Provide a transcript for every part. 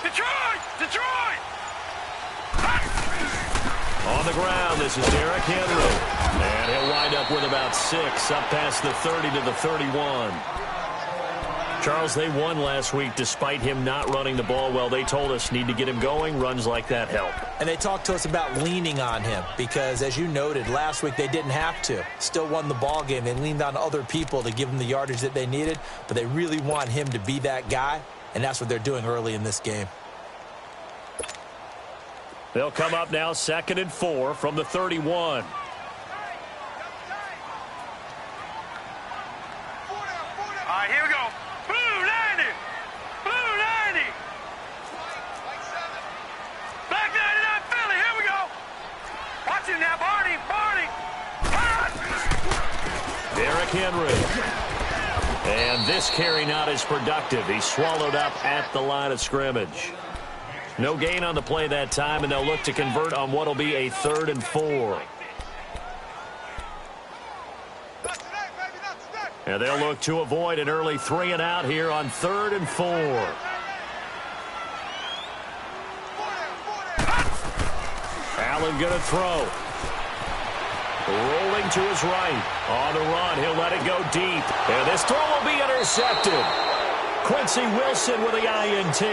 Detroit! Detroit! On the ground, this is Derrick Henry. And he'll wind up with about 6, up past the 30 to the 31. Charles, they won last week despite him not running the ball well. They told us need to get him going. Runs like that help. And they talked to us about leaning on him because, as you noted, last week they didn't have to. Still won the ball game. They leaned on other people to give them the yardage that they needed, but they really want him to be that guy, and that's what they're doing early in this game. They'll come up now 2nd and 4 from the 31. All right, here we go. Blue 90. Blue 90. Black 99 Philly. Here we go. Watch it now, Barney. Barney. Derrick Henry. And this carry not as productive. He's swallowed up at the line of scrimmage. No gain on the play that time, and they'll look to convert on what will be a 3rd and 4. And they'll look to avoid an early 3 and out here on 3rd and 4. Allen going to throw. Rolling to his right. On the run, he'll let it go deep. And this throw will be intercepted. Quincy Wilson with the INT.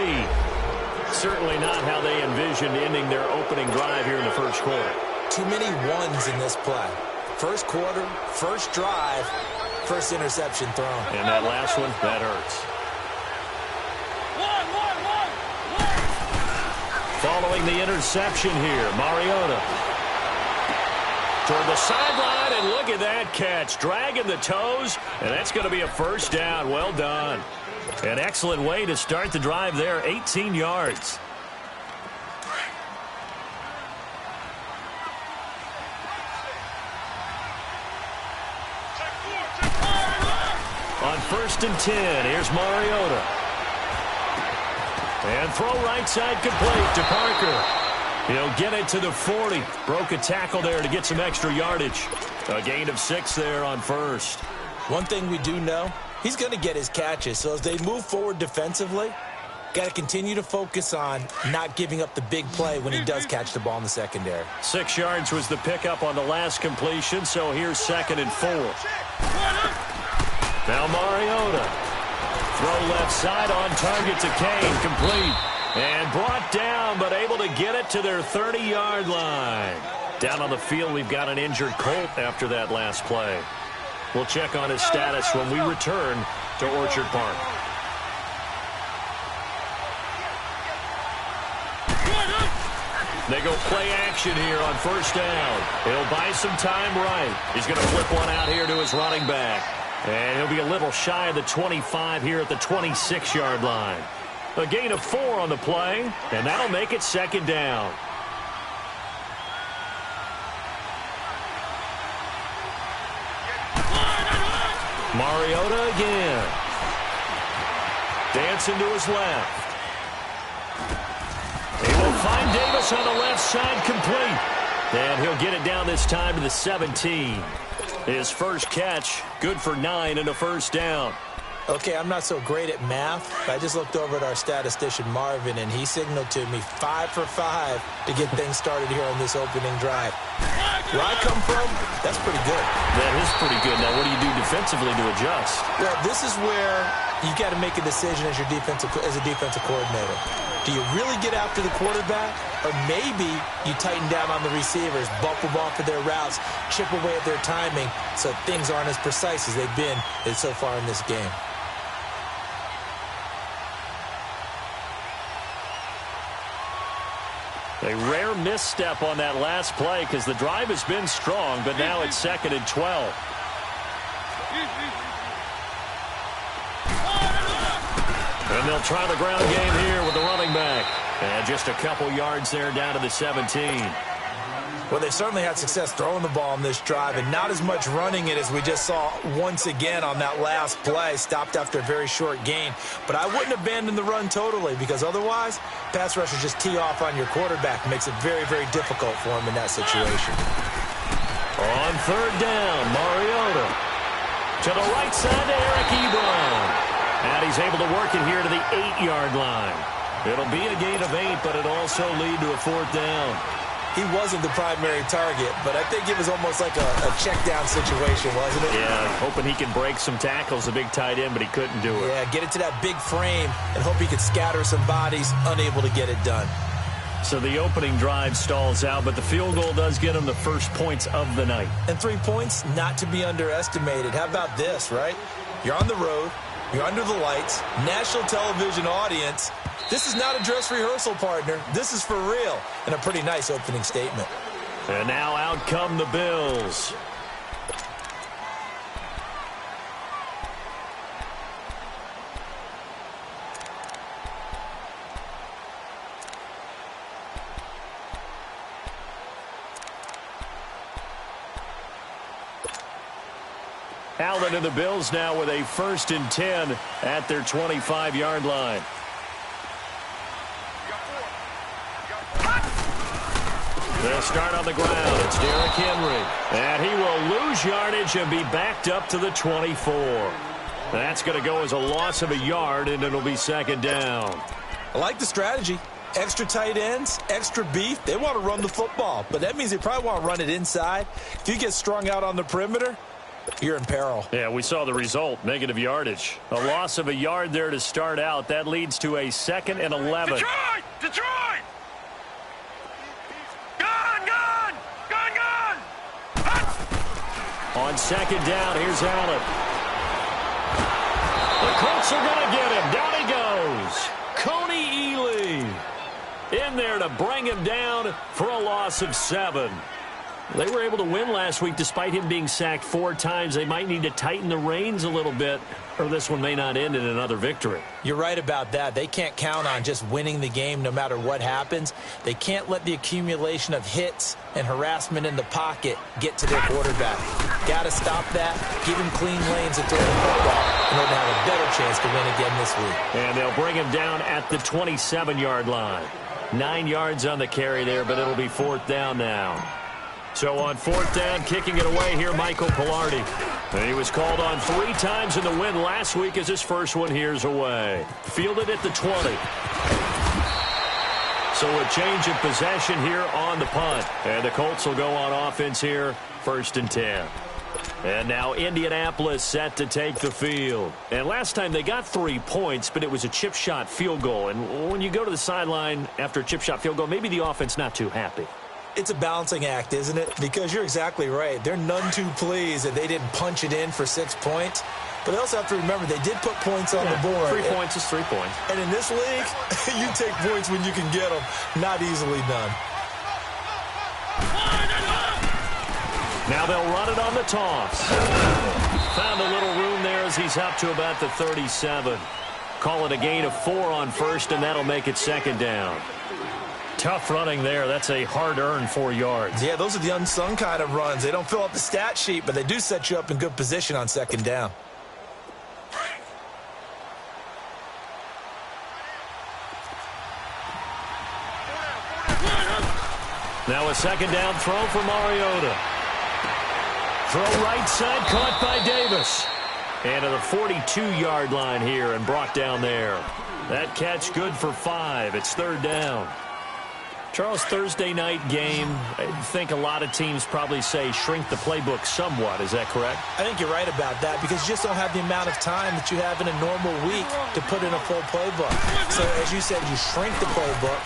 Certainly not how they envisioned ending their opening drive here in the first quarter. Too many ones in this play. First quarter, first drive, first interception thrown. And that last one, that hurts. Following the interception here, Mariota. Toward the sideline, and look at that catch. Dragging the toes, and that's going to be a first down. Well done. An excellent way to start the drive there, 18 yards. On 1st and 10, here's Mariota. And throw right side complete to Parker. He'll get it to the 40. Broke a tackle there to get some extra yardage. A gain of 6 there on 1st. One thing we do know, he's going to get his catches. So as they move forward defensively, got to continue to focus on not giving up the big play when he does catch the ball in the secondary. 6 yards was the pickup on the last completion, so here's 2nd and 4. Now Mariota. Throw left side on target to Kane, complete. And brought down, but able to get it to their 30-yard line. Down on the field, we've got an injured Colt after that last play. We'll check on his status when we return to Orchard Park. They go play action here on 1st down. He'll buy some time right. He's going to flip one out here to his running back. And he'll be a little shy of the 25 here at the 26-yard line. A gain of 4 on the play, and that'll make it 2nd down. Mariota again. Dancing to his left. He will find Davis on the left side, complete. And he'll get it down this time to the 17. His first catch, good for 9 and a first down. Okay, I'm not so great at math. I just looked over at our statistician, Marvin, and he signaled to me 5 for 5 to get things started here on this opening drive. Where I come from, that's pretty good. That is pretty good. Now, what do you do defensively to adjust? Well, this is where you got to make a decision as a defensive coordinator. Do you really get after the quarterback, or maybe you tighten down on the receivers, bump them off of their routes, chip away at their timing, so things aren't as precise as they've been so far in this game? A rare misstep on that last play because the drive has been strong, but now it's 2nd and 12. And they'll try the ground game here with the running back. And just a couple yards there down to the 17. Well, they certainly had success throwing the ball in this drive, and not as much running it as we just saw once again on that last play. Stopped after a very short gain. But I wouldn't abandon the run totally, because otherwise, pass rushers just tee off on your quarterback. Makes it very, very difficult for him in that situation. On 3rd down, Mariota. To the right side to Eric Ebron. And he's able to work it here to the 8-yard line. It'll be a gain of 8, but it'll also lead to a 4th down. He wasn't the primary target, but I think it was almost like a check-down situation, wasn't it? Yeah, hoping he can break some tackles, a big tight end, but he couldn't do it. Yeah, get it to that big frame and hope he could scatter some bodies, unable to get it done. So the opening drive stalls out, but the field goal does get him the first points of the night. And 3 points, not to be underestimated. How about this, right? You're on the road, you're under the lights, national television audience. This is not a dress rehearsal, partner. This is for real, and a pretty nice opening statement. And now out come the Bills. Allen and the Bills now with a 1st and 10 at their 25-yard line. They'll start on the ground. It's Derrick Henry. And he will lose yardage and be backed up to the 24. That's going to go as a loss of a yard, and it'll be 2nd down. I like the strategy. Extra tight ends, extra beef. They want to run the football, but that means they probably want to run it inside. If you get strung out on the perimeter, you're in peril. Yeah, we saw the result, negative yardage. A loss of a yard there to start out. That leads to a 2nd and 11. Detroit! Detroit! Gun! On 2nd down, here's Allen. The Colts are going to get him. Down he goes. Coney Ely in there to bring him down for a loss of 7. They were able to win last week despite him being sacked 4 times. They might need to tighten the reins a little bit, or this one may not end in another victory. You're right about that. They can't count on just winning the game no matter what happens. They can't let the accumulation of hits and harassment in the pocket get to their quarterback. Got to stop that, give him clean lanes to throw the football in order to have a better chance to win again this week. And they'll bring him down at the 27-yard line. 9 yards on the carry there, but it'll be 4th down now. So on 4th down, kicking it away here, Michael Pilardi. And he was called on 3 times in the win last week as his first one here's away. Fielded at the 20. So a change of possession here on the punt. And the Colts will go on offense here, 1st and 10. And now Indianapolis set to take the field. And last time they got 3 points, but it was a chip shot field goal. And when you go to the sideline after a chip shot field goal, maybe the offense not too happy. It's a balancing act, isn't it? Because you're exactly right. They're none too pleased that they didn't punch it in for 6 points. But they also have to remember they did put points on the board. 3 points is 3 points. And in this league, you take points when you can get them. Not easily done. Now they'll run it on the toss. Found a little room there as he's up to about the 37. Call it a gain of 4 on 1st, and that'll make it 2nd down. Tough running there. That's a hard-earned 4 yards. Yeah, those are the unsung kind of runs. They don't fill out the stat sheet, but they do set you up in good position on 2nd down. Now a 2nd down throw for Mariota. Throw right side, caught by Davis. And to the 42-yard line here and brought down there. That catch good for 5. It's 3rd down. Charles, Thursday night game, I think a lot of teams probably say shrink the playbook somewhat. Is that correct? I think you're right about that because you just don't have the amount of time that you have in a normal week to put in a full playbook. So, as you said, you shrink the playbook,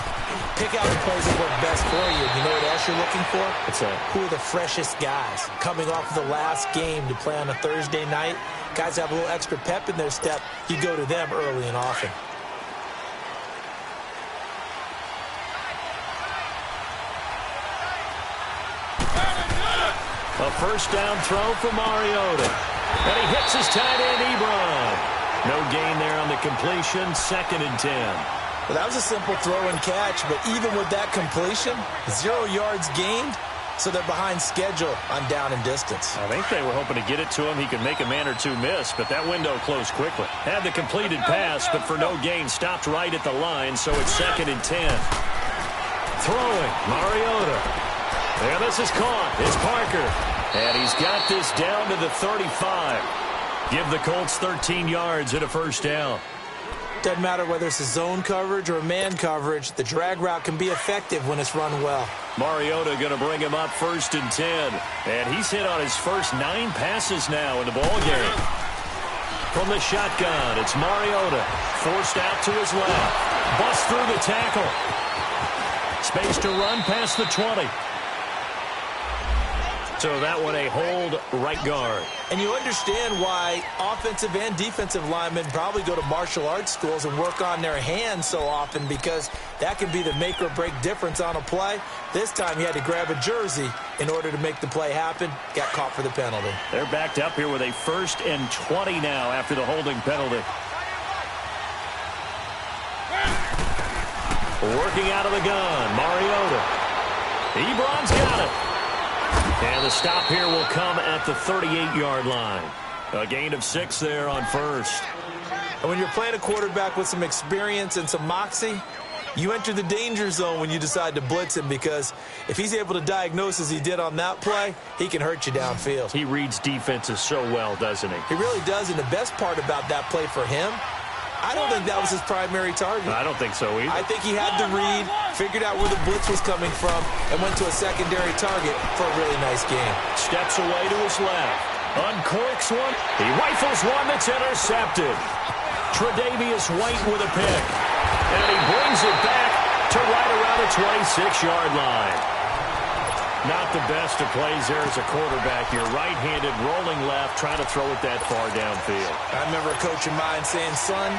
pick out the plays that work best for you. You know what else you're looking for? What's that? Who are the freshest guys coming off of the last game to play on a Thursday night? Guys have a little extra pep in their step. You go to them early and often. A 1st down throw for Mariota. And he hits his tight end, Ebron. No gain there on the completion, 2nd and 10. Well, that was a simple throw and catch, but even with that completion, 0 yards gained, so they're behind schedule on down and distance. I think they were hoping to get it to him. He could make a man or 2 miss, but that window closed quickly. Had the completed pass, but for no gain, stopped right at the line, so it's 2nd and 10. Throwing, Mariota. And this is caught. It's Parker. And he's got this down to the 35. Give the Colts 13 yards and a 1st down. Doesn't matter whether it's a zone coverage or a man coverage, the drag route can be effective when it's run well. Mariota going to bring him up 1st and 10. And he's hit on his first 9 passes now in the ball game. From the shotgun, it's Mariota. Forced out to his left. Busts through the tackle. Space to run past the 20. So that one a hold right guard. And you understand why offensive and defensive linemen probably go to martial arts schools and work on their hands so often, because that can be the make or break difference on a play. This time he had to grab a jersey in order to make the play happen. Got caught for the penalty. They're backed up here with a 1st and 20 now after the holding penalty. Working out of the gun, Mariota. Ebron's got it. And the stop here will come at the 38-yard line. A gain of 6 there on 1st. And when you're playing a quarterback with some experience and some moxie, you enter the danger zone when you decide to blitz him, because if he's able to diagnose as he did on that play, he can hurt you downfield. He reads defenses so well, doesn't he? He really does, and the best part about that play for him, I don't think that was his primary target. I don't think so either. I think he had to read, figured out where the blitz was coming from, and went to a secondary target for a really nice game. Steps away to his left. Uncorks one. He rifles one that's intercepted. Tre'Davious White with a pick. And he brings it back to right around the 26-yard line. Not the best of plays there as a quarterback. You're right-handed, rolling left, trying to throw it that far downfield. I remember a coach of mine saying, son,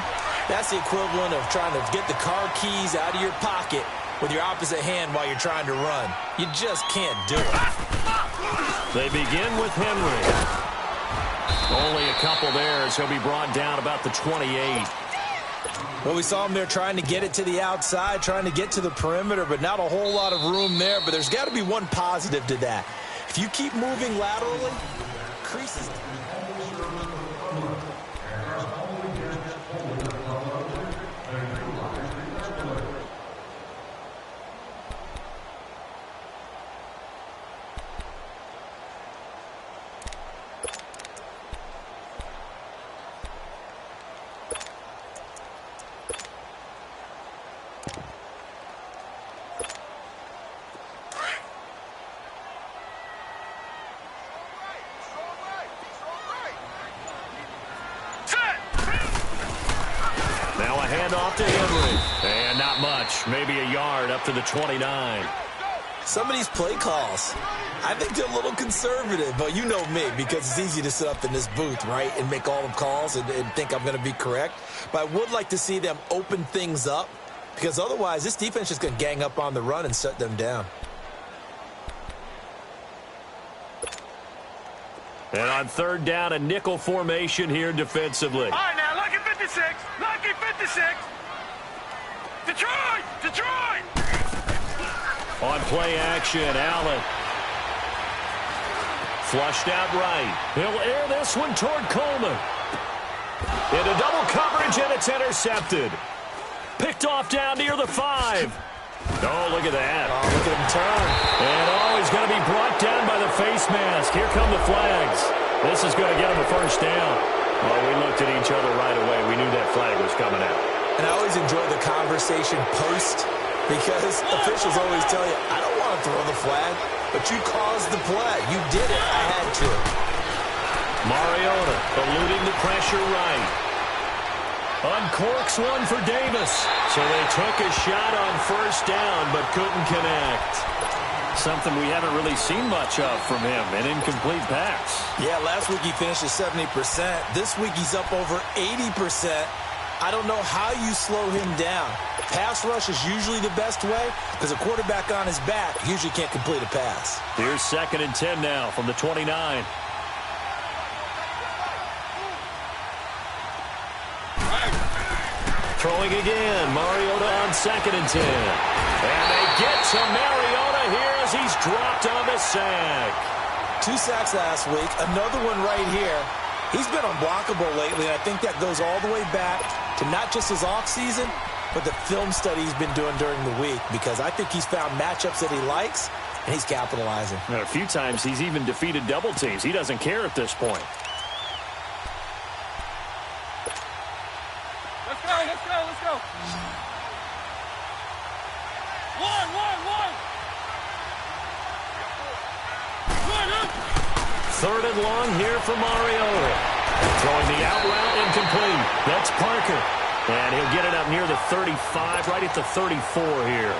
that's the equivalent of trying to get the car keys out of your pocket with your opposite hand while you're trying to run. You just can't do it. They begin with Henry. Only a couple there as he'll be brought down about the 28. Well, we saw him there trying to get it to the outside, trying to get to the perimeter, but not a whole lot of room there. But there's got to be one positive to that. If you keep moving laterally, creases. Off to Henry. And not much. Maybe a yard up to the 29. Some of these play calls, I think they're a little conservative, but you know me, because it's easy to sit up in this booth, right, and make all the calls and think I'm going to be correct. But I would like to see them open things up, because otherwise this defense is going to gang up on the run and shut them down. And on 3rd down, a nickel formation here defensively. All right, now, lucky 56. Lucky 56. Detroit! Detroit! On play action, Allen. Flushed out right. He'll air this one toward Coleman. Into double coverage, and it's intercepted. Picked off down near the 5. Oh, look at that. Oh, look at him turn. And he's going to be brought down by the face mask. Here come the flags. This is going to get him a 1st down. Well, we looked at each other right away. We knew that flag was coming out. And I always enjoy the conversation post, because officials always tell you, I don't want to throw the flag, but you caused the play. You did it. I had to. Mariota eluding the pressure right. Uncorks one for Davis. So they took a shot on 1st down, but couldn't connect. Something we haven't really seen much of from him, an incomplete pass. Yeah, last week he finished at 70%. This week he's up over 80%. I don't know how you slow him down. Pass rush is usually the best way, because a quarterback on his back usually can't complete a pass. Here's 2nd and 10 now from the 29. Throwing again, Mariota on 2nd and 10. And they get to Mariota here as he's dropped on the sack. 2 sacks last week, another one right here. He's been unblockable lately, and I think that goes all the way back to not just his offseason, but the film study he's been doing during the week, because I think he's found matchups that he likes, and he's capitalizing. And a few times he's even defeated double teams. He doesn't care at this point. Let's go, let's go. Third and long here for Mariota. Throwing the out route incomplete. That's Parker. And he'll get it up near the 35, right at the 34 here.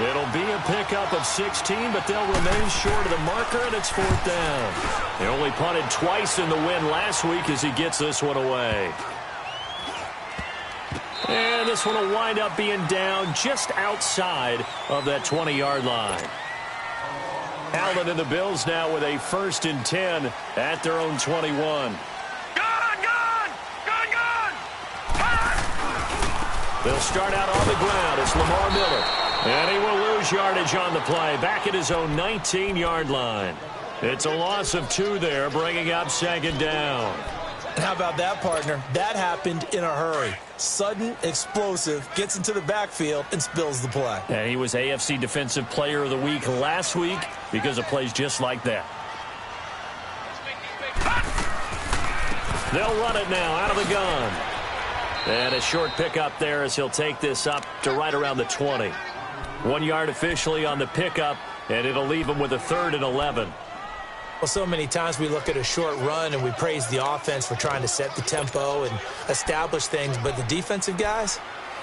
It'll be a pickup of 16, but they'll remain short of the marker, and it's fourth down. They only punted twice in the win last week as he gets this one away. And this one will wind up being down just outside of that 20-yard line. Allen and the Bills now with a 1st and 10 at their own 21. They'll start out on the ground. It's Lamar Miller. And he will lose yardage on the play. Back at his own 19-yard line. It's a loss of 2 there, bringing up 2nd down. How about that, partner? That happened in a hurry. Sudden, explosive, gets into the backfield, and spills the play. And he was AFC Defensive Player of the Week last week because of plays just like that. They'll run it now out of the gun. And a short pickup there as he'll take this up to right around the 20. 1 yard officially on the pickup, and it'll leave him with a 3rd and 11. Well, so many times we look at a short run and we praise the offense for trying to set the tempo and establish things, but the defensive guys,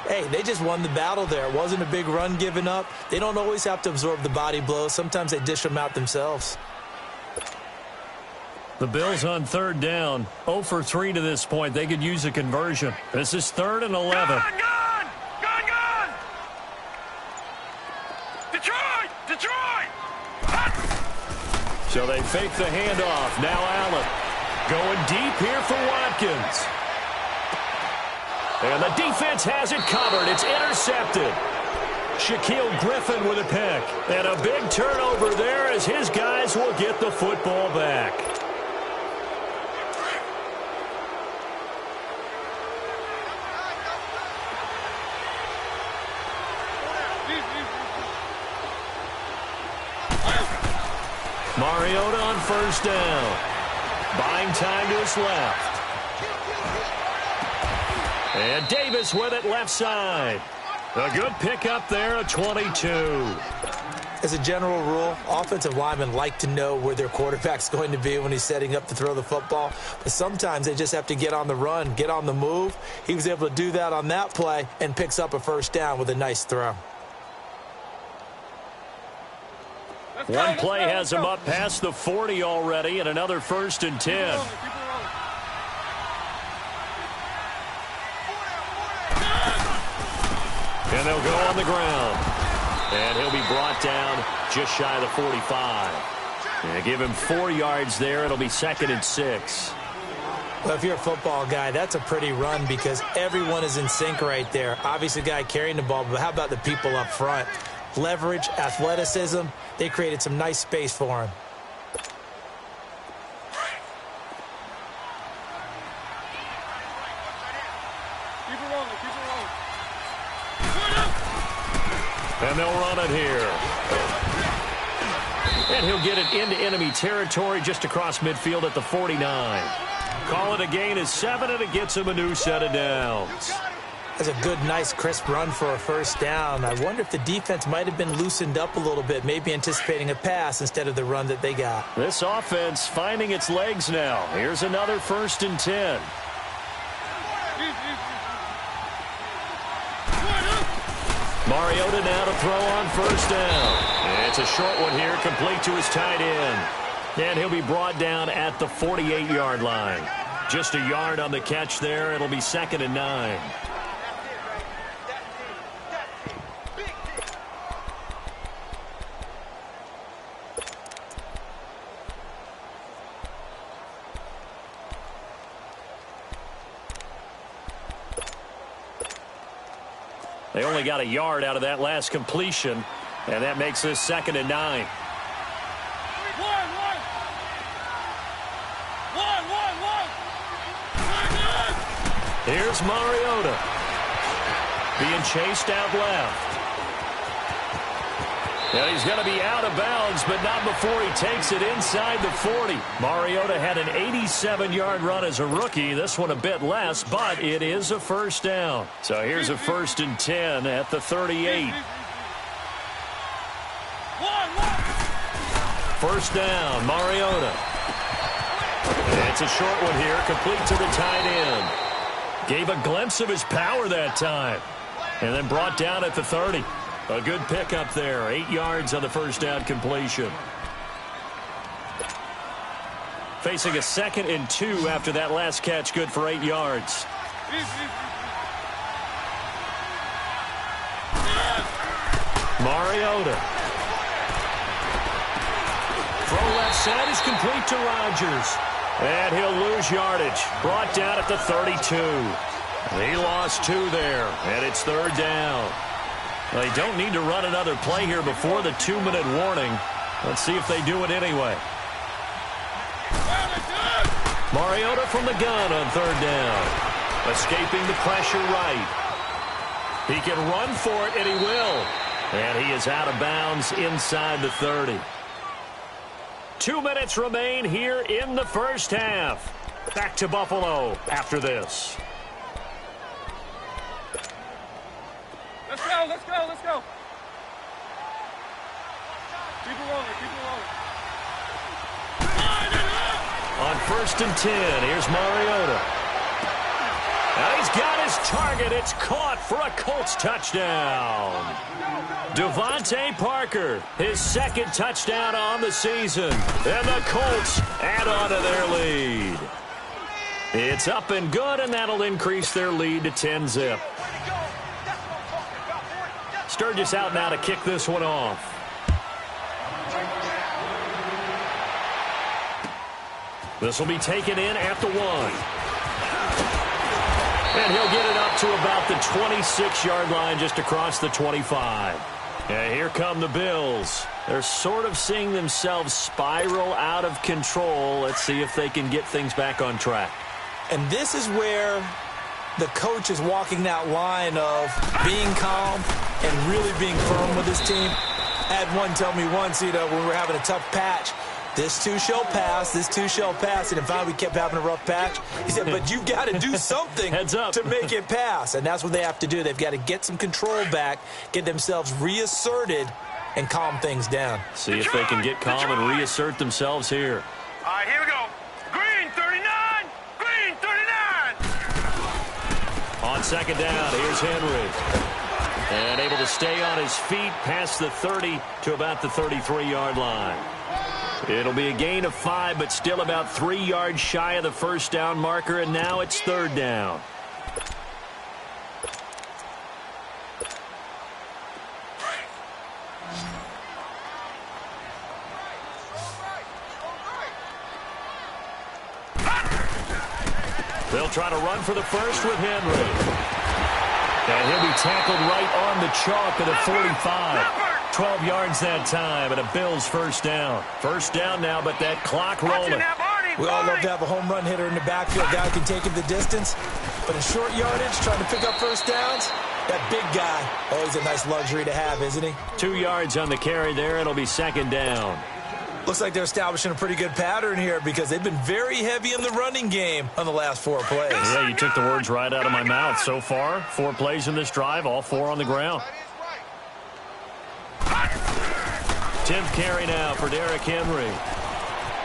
hey, they just won the battle there. It wasn't a big run given up. They don't always have to absorb the body blows. Sometimes they dish them out themselves. The Bills on 3rd down, 0 for 3 to this point. They could use a conversion. This is 3rd and 11. Gun! Detroit! So they fake the handoff. Now Allen going deep here for Watkins. And the defense has it covered. It's intercepted. Shaquille Griffin with a pick. And a big turnover there as his guys will get the football back. Mariota on 1st down. Buying time to his left. And Davis with it left side. A good pickup there at 22. As a general rule, offensive linemen like to know where their quarterback's going to be when he's setting up to throw the football. But sometimes they just have to get on the run, get on the move. He was able to do that on that play and picks up a 1st down with a nice throw. One play has him up past the 40 already, and another 1st and 10. And they'll go on the ground. And he'll be brought down just shy of the 45. And give him 4 yards there. It'll be 2nd and 6. Well, if you're a football guy, that's a pretty run because everyone is in sync right there. Obviously, the guy carrying the ball, but how about the people up front? Leverage, athleticism, they created some nice space for him. And they'll run it here. And he'll get it into enemy territory just across midfield at the 49. Call it a gain of 7, and it gets him a new set of downs. That's a good, nice, crisp run for a 1st down. I wonder if the defense might have been loosened up a little bit, maybe anticipating a pass instead of the run that they got. This offense finding its legs now. Here's another 1st and 10. Mariota now to throw on 1st down. It's a short one here, complete to his tight end. And he'll be brought down at the 48-yard line. Just a yard on the catch there. It'll be 2nd and 9. They only got a yard out of that last completion, and that makes this 2nd and 9. Here's Mariota being chased out left. And he's going to be out of bounds, but not before he takes it inside the 40. Mariota had an 87-yard run as a rookie. This one a bit less, but it is a first down. So here's a 1st and 10 at the 38. First down, Mariota. It's a short one here, complete to the tight end. Gave a glimpse of his power that time. And then brought down at the 30. A good pickup there. 8 yards on the first down completion. Facing a 2nd and 2 after that last catch, good for 8 yards. Mariota. Throw left side is complete to Rodgers. And he'll lose yardage. Brought down at the 32. He lost 2 there, and it's 3rd down. They don't need to run another play here before the 2-minute warning. Let's see if they do it anyway. Mariota from the gun on 3rd down. Escaping the pressure right. He can run for it, and he will. And he is out of bounds inside the 30. 2 minutes remain here in the first half. Back to Buffalo after this. Let's go, let's go, let's go. Keep it rolling, keep it rolling. On 1st and 10, here's Mariota. Now he's got his target. It's caught for a Colts touchdown. Devontae Parker, his 2nd touchdown on the season. And the Colts add on to their lead. It's up and good, and that'll increase their lead to 10-zip. Sturgis out now to kick this one off. This will be taken in at the 1. And he'll get it up to about the 26-yard line, just across the 25. And here come the Bills. They're sort of seeing themselves spiral out of control. Let's see if they can get things back on track. And this is where the coach is walking that line of being calm and really being firm with his team. I had one tell me once, when we were having a tough patch, this too shall pass, this too shall pass. And if finally we kept having a rough patch, he said, but you've got to do something Heads up. to make it pass. And that's what they have to do. They've got to get some control back, get themselves reasserted, and calm things down. See if they can get calm and reassert themselves here. All right, here we go. Green 39, green 39. On 2nd down, here's Henry. And able to stay on his feet past the 30 to about the 33-yard line. It'll be a gain of 5, but still about 3 yards shy of the first down marker, and now it's 3rd down. They'll try to run for the first with Henry. And he'll be tackled right on the chalk at the 45. 12 yards that time, and a Bills first down. First down now, but that clock rolling. We all love to have a home run hitter in the backfield. Guy who can take him the distance. But in short yardage, trying to pick up first downs, that big guy, always a nice luxury to have, isn't he? 2 yards on the carry there. It'll be 2nd down. Looks like they're establishing a pretty good pattern here because they've been very heavy in the running game on the last 4 plays. Yeah, you took the words right out of my mouth. So far, 4 plays in this drive, all 4 on the ground. 10th carry now for Derrick Henry.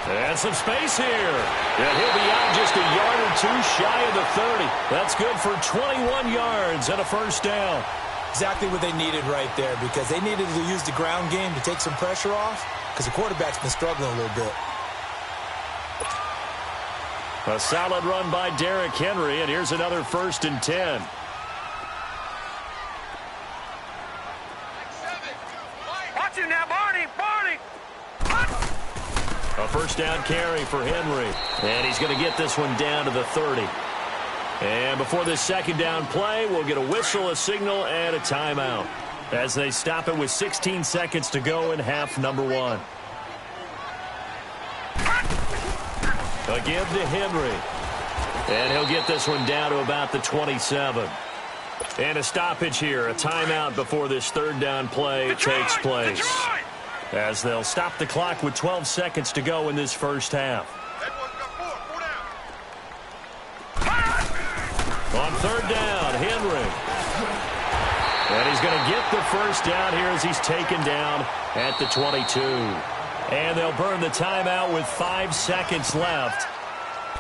And some space here. And he'll be out just a yard or 2 shy of the 30. That's good for 21 yards and a first down. Exactly what they needed right there because they needed to use the ground game to take some pressure off because the quarterback's been struggling a little bit. A solid run by Derrick Henry, and here's another 1st and 10. Watch him now, Barney, Barney. A first down carry for Henry. And he's going to get this one down to the 30. And before this 2nd down play, we'll get a whistle, a signal, and a timeout as they stop it with 16 seconds to go in half number 1. A give to Henry. And he'll get this one down to about the 27. And a stoppage here, a timeout before this 3rd down play takes place. as they'll stop the clock with 12 seconds to go in this first half. On third down, Henry. And he's going to get the first down here as he's taken down at the 22. And they'll burn the timeout with 5 seconds left.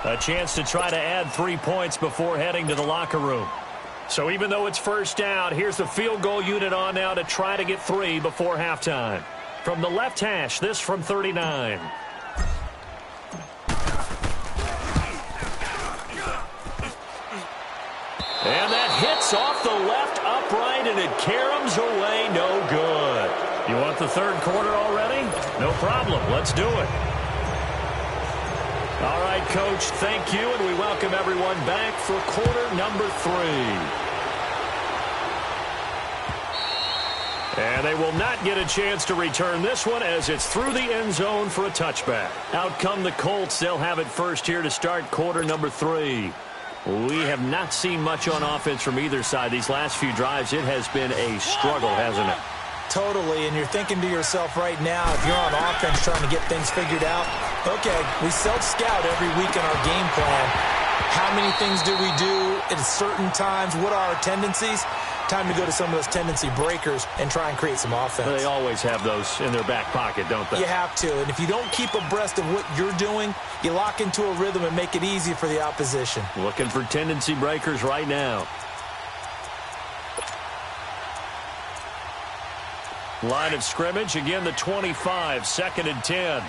A chance to try to add 3 points before heading to the locker room. So even though it's first down, here's the field goal unit on now to try to get 3 before halftime. From the left hash, this from 39. And that hits off the left upright, and it caroms away, no good. You want the third quarter already? No problem. Let's do it. All right, Coach, thank you, and we welcome everyone back for quarter number 3. And they will not get a chance to return this one as it's through the end zone for a touchback. Out come the Colts. They'll have it first here to start quarter number 3. We have not seen much on offense from either side. These last few drives, it has been a struggle, hasn't it? Totally, and you're thinking to yourself right now, if you're on offense trying to get things figured out, okay, we self-scout every week in our game plan. How many things do we do at certain times? What are our tendencies? Time to go to some of those tendency breakers and try and create some offense. They always have those in their back pocket, don't they? You have to, and if you don't keep abreast of what you're doing, you lock into a rhythm and make it easy for the opposition. Looking for tendency breakers right now. Line of scrimmage, again the 25, 2nd and 10.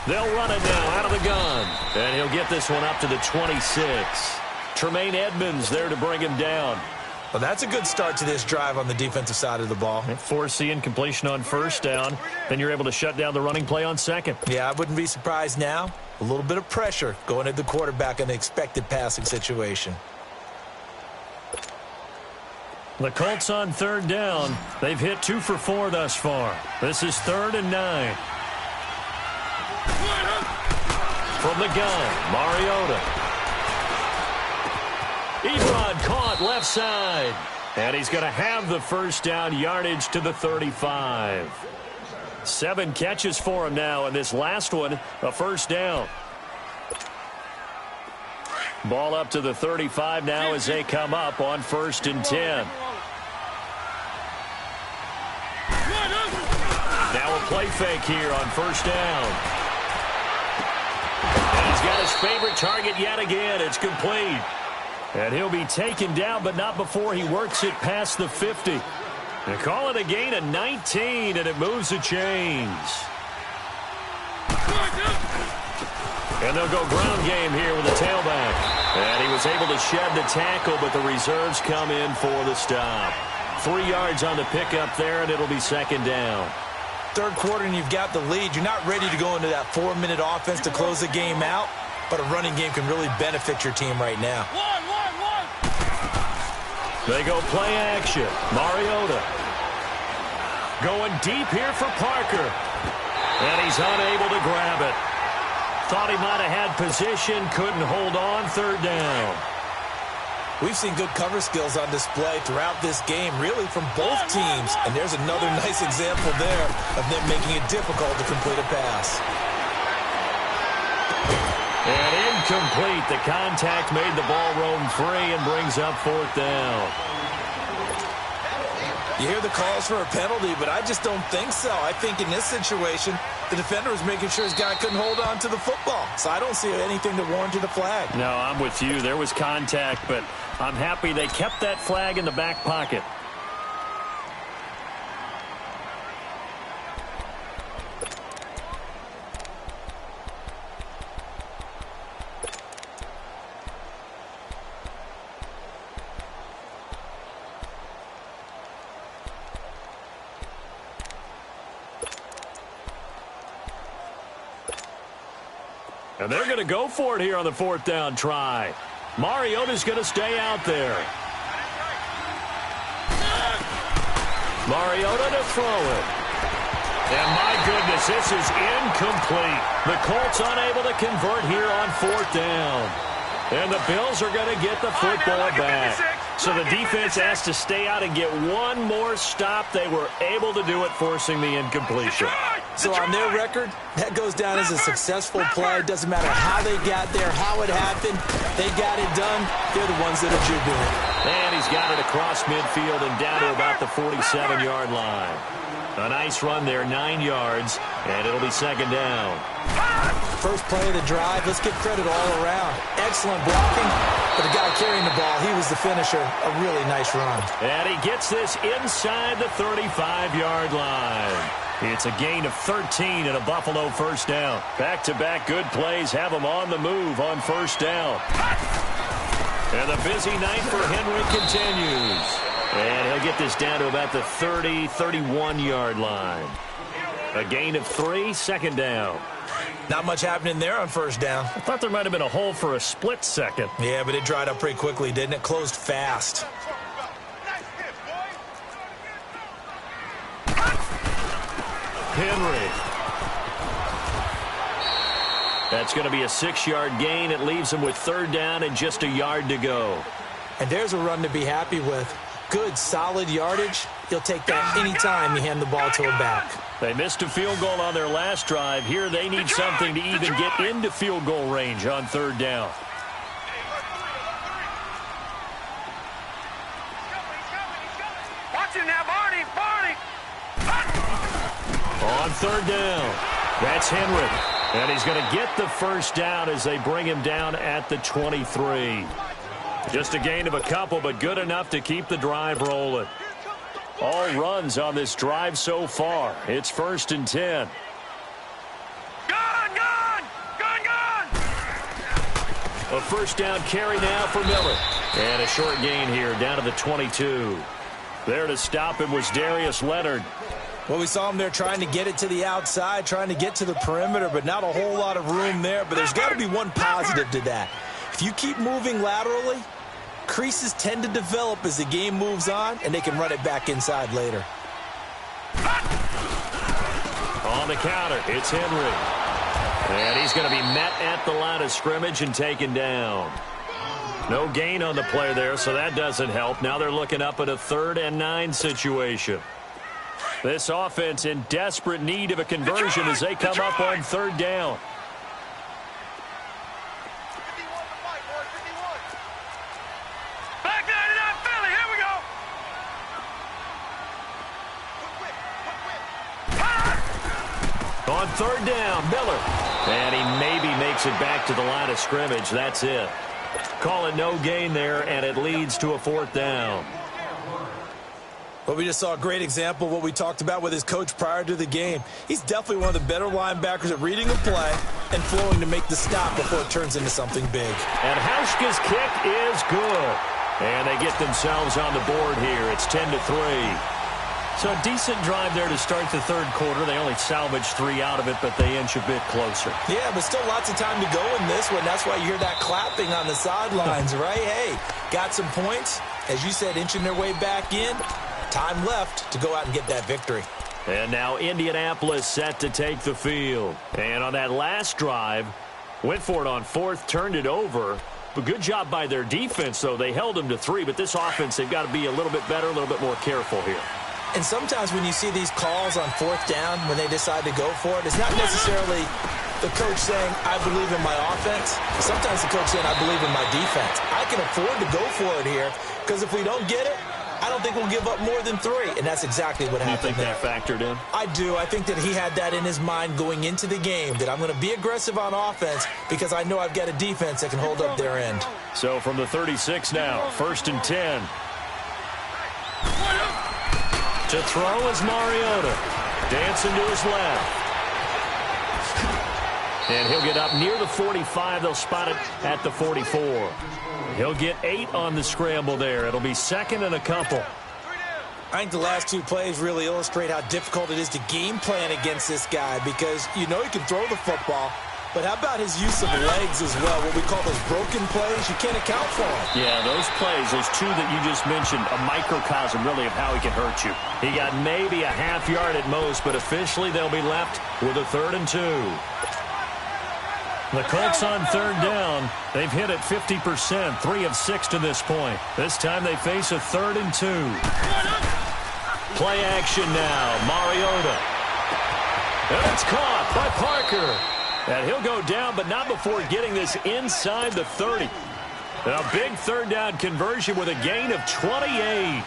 They'll run it now out of the gun. And he'll get this one up to the 26. Tremaine Edmonds there to bring him down. Well, that's a good start to this drive on the defensive side of the ball. Force the incompletion on first down. Then you're able to shut down the running play on second. Yeah, I wouldn't be surprised now. A little bit of pressure going at the quarterback in an expected passing situation. The Colts on third down. They've hit 2 for 4 thus far. This is 3rd and 9. From the gun, Mariota. Ebron caught left side. And he's going to have the first down, yardage to the 35. 7 catches for him now, and this last one, a first down. Ball up to the 35 now as they come up on 1st and 10. Now a play fake here on first down. And he's got his favorite target yet again. It's complete. And he'll be taken down, but not before he works it past the 50. They call it a gain of 19, and it moves the chains. And they'll go ground game here with the tailback. And he was able to shed the tackle, but the reserves come in for the stop. 3 yards on the pickup there, and it'll be 2nd down. Third quarter, and you've got the lead. You're not ready to go into that 4-minute offense to close the game out, but a running game can really benefit your team right now. They go play action. Mariota going deep here for Parker. And he's unable to grab it. Thought he might have had position, couldn't hold on, 3rd down. We've seen good cover skills on display throughout this game, really from both teams. And there's another nice example there of them making it difficult to complete a pass. And incomplete. The contact made the ball roam free and brings up 4th down. You hear the calls for a penalty, but I just don't think so. I think in this situation, the defender was making sure his guy couldn't hold on to the football. So I don't see anything that warranted a flag. No, I'm with you. There was contact, but I'm happy they kept that flag in the back pocket. And they're going to go for it here on the 4th down try. Mariota's going to stay out there. Mariota to throw it. And my goodness, this is incomplete. The Colts unable to convert here on 4th down. And the Bills are going to get the football back. So the defense has to stay out and get one more stop. They were able to do it, forcing the incompletion. So on their record, that goes down as a successful play. Doesn't matter how they got there, how it happened. They got it done. They're the ones that are jubilant. And he's got it across midfield and down to about the 47-yard line. A nice run there, 9 yards, and it'll be second down. First play of the drive, let's give credit all around. Excellent blocking, but the guy carrying the ball, he was the finisher. A really nice run. And he gets this inside the 35-yard line. It's a gain of 13 and a Buffalo first down. Back-to-back good plays have them on the move on first down. And the busy night for Henry continues. And he'll get this down to about the 30, 31-yard line. A gain of 3, second down. Not much happening there on first down. I thought there might have been a hole for a split second. Yeah, but it dried up pretty quickly, didn't it? Closed fast. Henry. That's going to be a 6-yard gain. It leaves him with third down and just a yard to go. And there's a run to be happy with. Good, solid yardage. He'll take that anytime you hand the ball to him back. They missed a field goal on their last drive. Here they need something to even get into field goal range on third down. Watch it now, Barney. On third down, that's Henry. And he's going to get the first down as they bring him down at the 23. Just a gain of a couple, but good enough to keep the drive rolling. All runs on this drive so far. It's 1st and 10. Gone! A first down carry now for Miller. And a short gain here down to the 22. There to stop him was Darius Leonard. Well, we saw him there trying to get it to the outside, trying to get to the perimeter, but not a whole lot of room there. But there's got to be one positive to that. If you keep moving laterally, creases tend to develop as the game moves on, and they can run it back inside later. On the counter, it's Henry. And he's going to be met at the line of scrimmage and taken down. No gain on the play there, so that doesn't help. Now they're looking up at a 3rd and 9 situation. This offense in desperate need of a conversion as they come up on third down. Back 99 Philly, here we go. On third down, Miller. And he maybe makes it back to the line of scrimmage. That's it. Call it no gain there, and it leads to a 4th down. Well, we just saw a great example of what we talked about with his coach prior to the game. He's definitely one of the better linebackers at reading a play and flowing to make the stop before it turns into something big. And Hauschka's kick is good. And they get themselves on the board here. It's 10-3. So a decent drive there to start the third quarter. They only salvaged 3 out of it, but they inch a bit closer. Yeah, but still lots of time to go in this one. That's why you hear that clapping on the sidelines, right? Hey, got some points. As you said, inching their way back in. Time left to go out and get that victory. And now Indianapolis set to take the field. And on that last drive, went for it on 4th, turned it over. But good job by their defense, though. They held them to 3, but this offense, they've got to be a little bit better, a little bit more careful here. And sometimes when you see these calls on 4th down, when they decide to go for it, it's not necessarily the coach saying, I believe in my offense. Sometimes the coach saying, I believe in my defense. I can afford to go for it here, because if we don't get it, I don't think we'll give up more than 3, and that's exactly what happened there. You think that factored in? I do. I think that he had that in his mind going into the game, that I'm going to be aggressive on offense because I know I've got a defense that can hold up their end. So from the 36 now, 1st and 10. To throw is Mariota. Dancing to his left. And he'll get up near the 45. They'll spot it at the 44. He'll get 8 on the scramble there. It'll be 2nd and a couple. I think the last 2 plays really illustrate how difficult it is to game plan against this guy, because you know he can throw the football, but how about his use of legs as well, what we call those broken plays? You can't account for them. Yeah, those plays, those 2 that you just mentioned, a microcosm really of how he can hurt you. He got maybe a half yard at most, but officially they'll be left with a 3rd and 2. The Colts on third down. They've hit it 50%, 3 of 6 to this point. This time they face a 3rd and 2. Play action now. Mariota. And it's caught by Parker. And he'll go down, but not before getting this inside the 30. A big third down conversion with a gain of 28.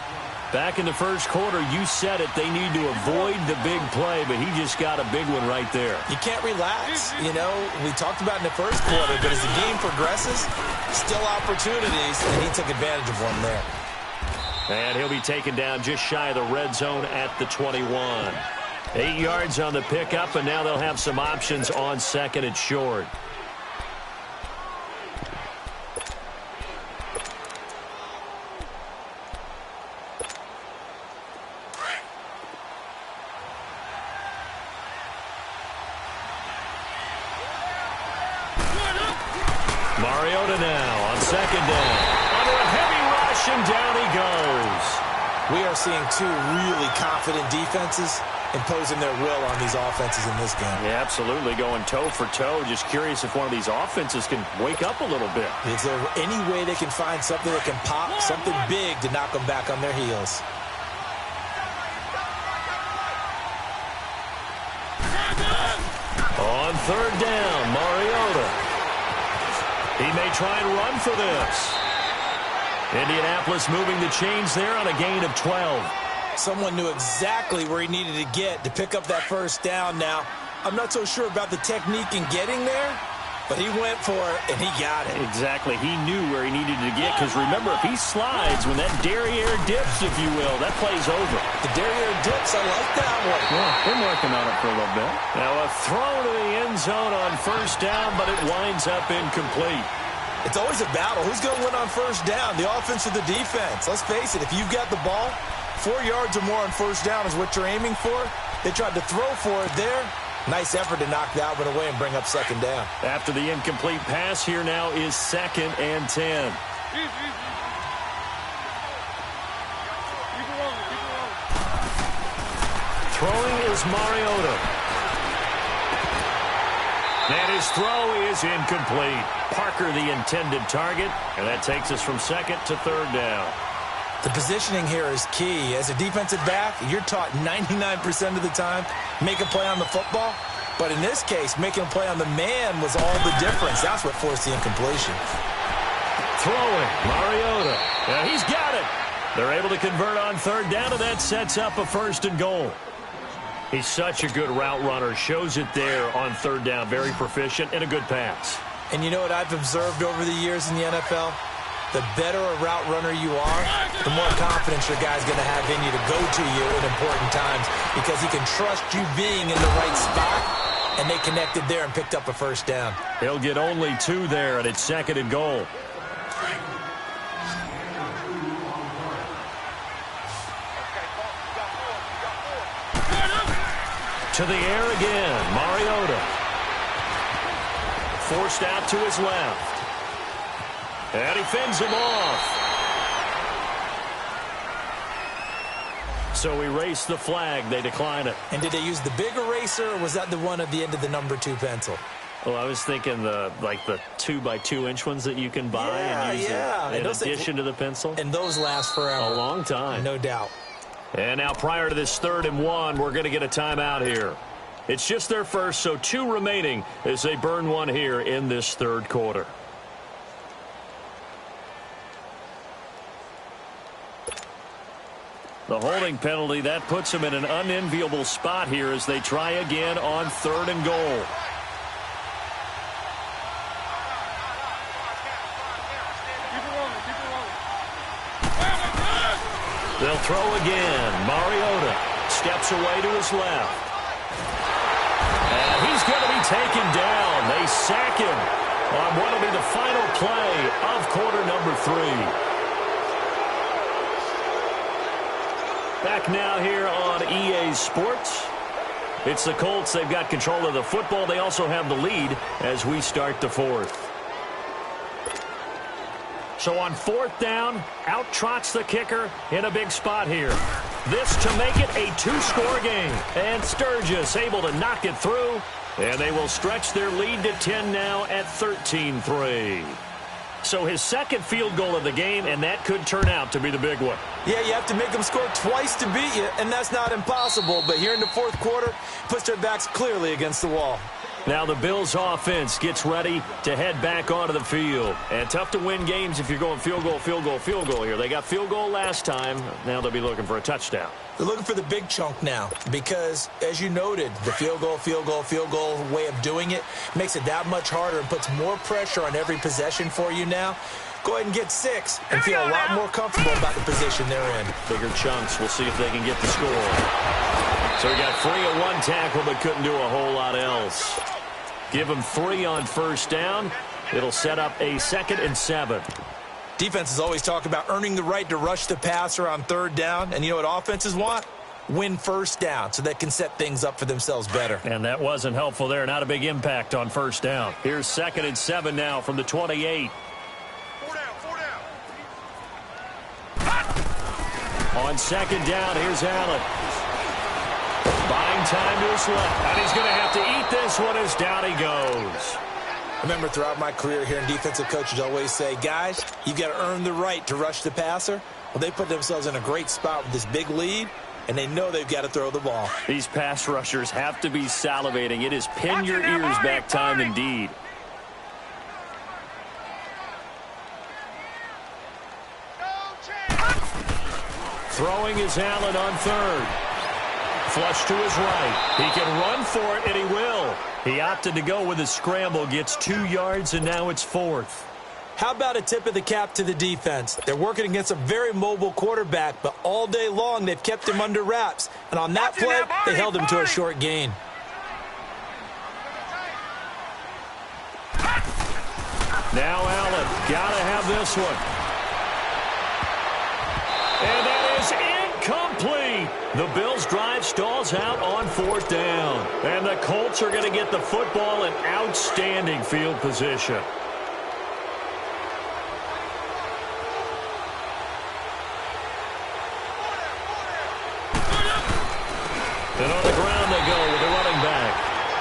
Back in the first quarter, you said it, they need to avoid the big play, but he just got a big one right there. You can't relax. You know, we talked about in the first quarter, but as the game progresses, still opportunities, and he took advantage of one there. And he'll be taken down just shy of the red zone at the 21. 8 yards on the pickup, and now they'll have some options on 2nd and short. Mariota now on 2nd down. Under a heavy rush, and down he goes. We are seeing 2 really confident defenses imposing their will on these offenses in this game. Yeah, absolutely, going toe for toe. Just curious if one of these offenses can wake up a little bit. Is there any way they can find something that can pop, something big to knock them back on their heels? On 3rd down, Mariota. He may try and run for this. Indianapolis moving the chains there on a gain of 12. Someone knew exactly where he needed to get to pick up that first down. Now, I'm not so sure about the technique in getting there, but he went for it, and he got it. Exactly. He knew where he needed to get, because remember, if he slides, when that derriere dips, if you will, that play's over. The derriere dips, I like that one. Yeah, been working on it for a little bit. Now a throw to the end zone on 1st down, but it winds up incomplete. It's always a battle. Who's going to win on 1st down, the offense or the defense? Let's face it, if you've got the ball, 4 yards or more on 1st down is what you're aiming for. They tried to throw for it there. Nice effort to knock that one away and bring up 2nd down. After the incomplete pass, here now is 2nd and 10. Throwing is Mariota. And his throw is incomplete. Parker the intended target, and that takes us from 2nd to 3rd down. The positioning here is key. As a defensive back, you're taught 99% of the time, make a play on the football. But in this case, making a play on the man was all the difference. That's what forced the incompletion. Throwing, Mariota. And he's got it. They're able to convert on 3rd down, and that sets up a 1st and goal. He's such a good route runner. Shows it there on 3rd down. Very proficient and a good pass. And you know what I've observed over the years in the NFL? The better a route runner you are, the more confidence your guy's going to have in you to go to you at important times, because he can trust you being in the right spot, and they connected there and picked up a 1st down. He'll get only 2 there, and it's 2nd and goal. To the air again, Mariota. Forced out to his left. And he fends him off. So erase the flag. They decline it. And did they use the big eraser, or was that the one at the end of the number 2 pencil? Well, I was thinking the 2x2-inch ones that you can buy and use in addition to the pencil. And those last forever. A long time. No doubt. And now prior to this 3rd and 1, we're going to get a timeout here. It's just their first, so 2 remaining as they burn one here in this 3rd quarter. The holding penalty, that puts them in an unenviable spot here as they try again on 3rd and goal. They'll throw again. Mariota steps away to his left. And he's going to be taken down. They sack him on what will be the final play of quarter number 3. Back now here on EA Sports. It's the Colts. They've got control of the football. They also have the lead as we start the 4th. So on 4th down, out trots the kicker in a big spot here. This to make it a 2-score game. And Sturgis able to knock it through. And they will stretch their lead to 10 now at 13-3. So his second field goal of the game, and that could turn out to be the big one. Yeah, you have to make them score twice to beat you, and that's not impossible. But here in the fourth quarter, puts their backs clearly against the wall. Now the Bills' offense gets ready to head back onto the field. And tough to win games if you're going field goal, field goal, field goal here. They got field goal last time. Now they'll be looking for a touchdown. They're looking for the big chunk now because, as you noted, the field goal, field goal, field goal way of doing it makes it that much harder and puts more pressure on every possession for you now. Go ahead and get 6 and feel a lot more comfortable about the position they're in. Bigger chunks. We'll see if they can get the score. So he got free at one tackle but couldn't do a whole lot else. Give him 3 on first down. It'll set up a 2nd and 7. Defenses always talk about earning the right to rush the passer on third down. And you know what offenses want? Win first down so they can set things up for themselves better. And that wasn't helpful there. Not a big impact on first down. Here's 2nd and 7 now from the 28. 4 down. On 2nd down, here's Allen. Buying time to his left. And he's going to have to eat this one as down he goes. I remember throughout my career here in defensive coaches always say, guys, you've got to earn the right to rush the passer. Well, they put themselves in a great spot with this big lead, and they know they've got to throw the ball. These pass rushers have to be salivating. It is pin your ears back time indeed. Throwing is Allen on 3rd. Flush to his right. He can run for it, and he will. He opted to go with a scramble, gets 2 yards, and now it's 4th. How about a tip of the cap to the defense? They're working against a very mobile quarterback, but all day long they've kept him under wraps. And on that play, they held him to a short gain. Now Allen, gotta have this one. And that is incomplete. The Bills' drive stalls out on 4th down. And the Colts are going to get the football in outstanding field position. And on the ground they go with the running back.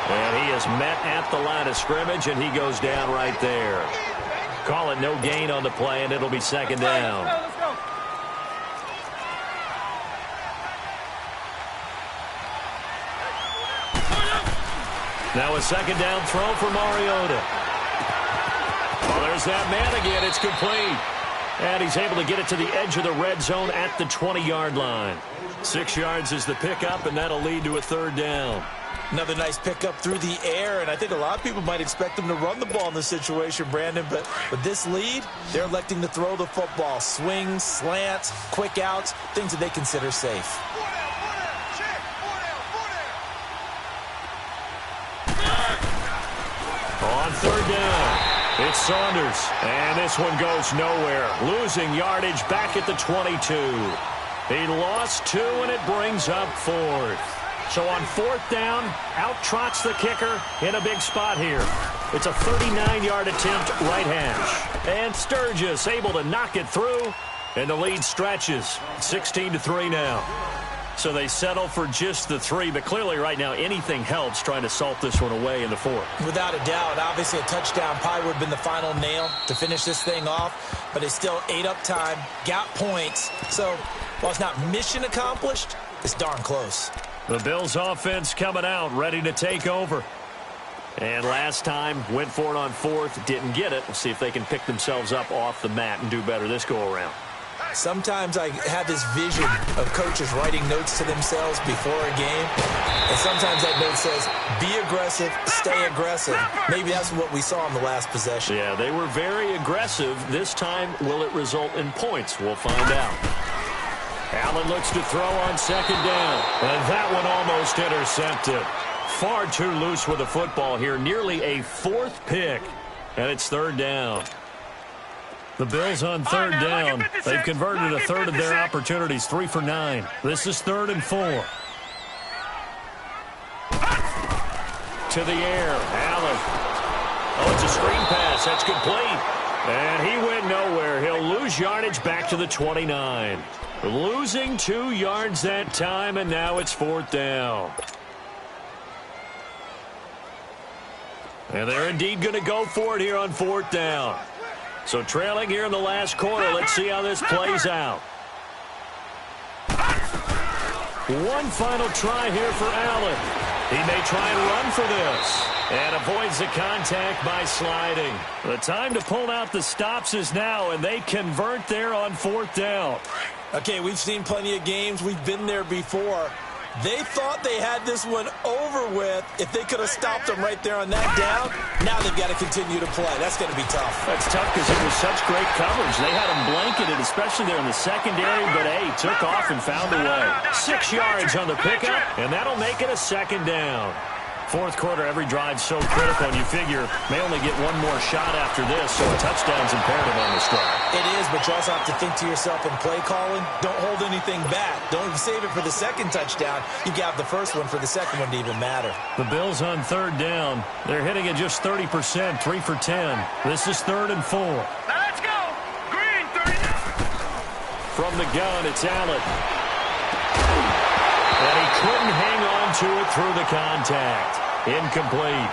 And he is met at the line of scrimmage, and he goes down right there. Call it no gain on the play, and it'll be 2nd down. Let's go. Now a 2nd down throw for Mariota. Well, there's that man again. It's complete. And he's able to get it to the edge of the red zone at the 20-yard line. 6 yards is the pickup, and that'll lead to a 3rd down. Another nice pickup through the air, and I think a lot of people might expect them to run the ball in this situation, Brandon, but with this lead, they're electing to throw the football. Swings, slants, quick outs, things that they consider safe. On 3rd down, it's Saunders, and this one goes nowhere. Losing yardage back at the 22. He lost 2, and it brings up 4th. So on 4th down, out trots the kicker in a big spot here. It's a 39-yard attempt right hash. And Sturgis able to knock it through, and the lead stretches. 16-3 now. So they settle for just the 3, but clearly right now anything helps trying to salt this one away in the 4th. Without a doubt, obviously a touchdown probably would have been the final nail to finish this thing off, but it's still ate up time, got points. So while it's not mission accomplished, it's darn close. The Bills offense coming out, ready to take over. And last time, went for it on 4th, didn't get it. We'll see if they can pick themselves up off the mat and do better this go-around. Sometimes I have this vision of coaches writing notes to themselves before a game, and sometimes that note says, be aggressive, stay aggressive. Maybe that's what we saw in the last possession. Yeah, they were very aggressive. This time, will it result in points? We'll find out. Allen looks to throw on 2nd down, and that one almost intercepted. Far too loose with the football here, nearly a 4th pick, and it's 3rd down. The Bills on 3rd down. They've converted a 1/3 of their opportunities, 3 for 9. This is 3rd and 4. To the air, Allen. Oh, it's a screen pass. That's complete. And he went nowhere. He'll lose yardage back to the 29. Losing 2 yards that time, and now it's 4th down. And they're indeed going to go for it here on 4th down. So trailing here in the last quarter. Let's see how this plays out. One final try here for Allen. He may try and run for this. And avoids the contact by sliding. The time to pull out the stops is now, and they convert there on 4th down. Okay, we've seen plenty of games. We've been there before. They thought they had this one over with if they could have stopped them right there on that down. Now they've got to continue to play. That's going to be tough. That's tough because it was such great coverage. They had them blanketed, especially there in the secondary, but, hey, took off and found a way. 6 yards on the pickup, and that'll make it a 2nd down. 4th quarter, every drive's so critical, and you figure may only get one more shot after this, so a touchdown's imperative on this drive. It is, but you also have to think to yourself in play calling, don't hold anything back. Don't save it for the 2nd touchdown. You got the first one for the 2nd one to even matter. The Bills on 3rd down. They're hitting at just 30%, 3 for 10. This is 3rd and 4. Let's go. Green, 30. From the gun, it's Allen. And he couldn't hang on to it through the contact. Incomplete.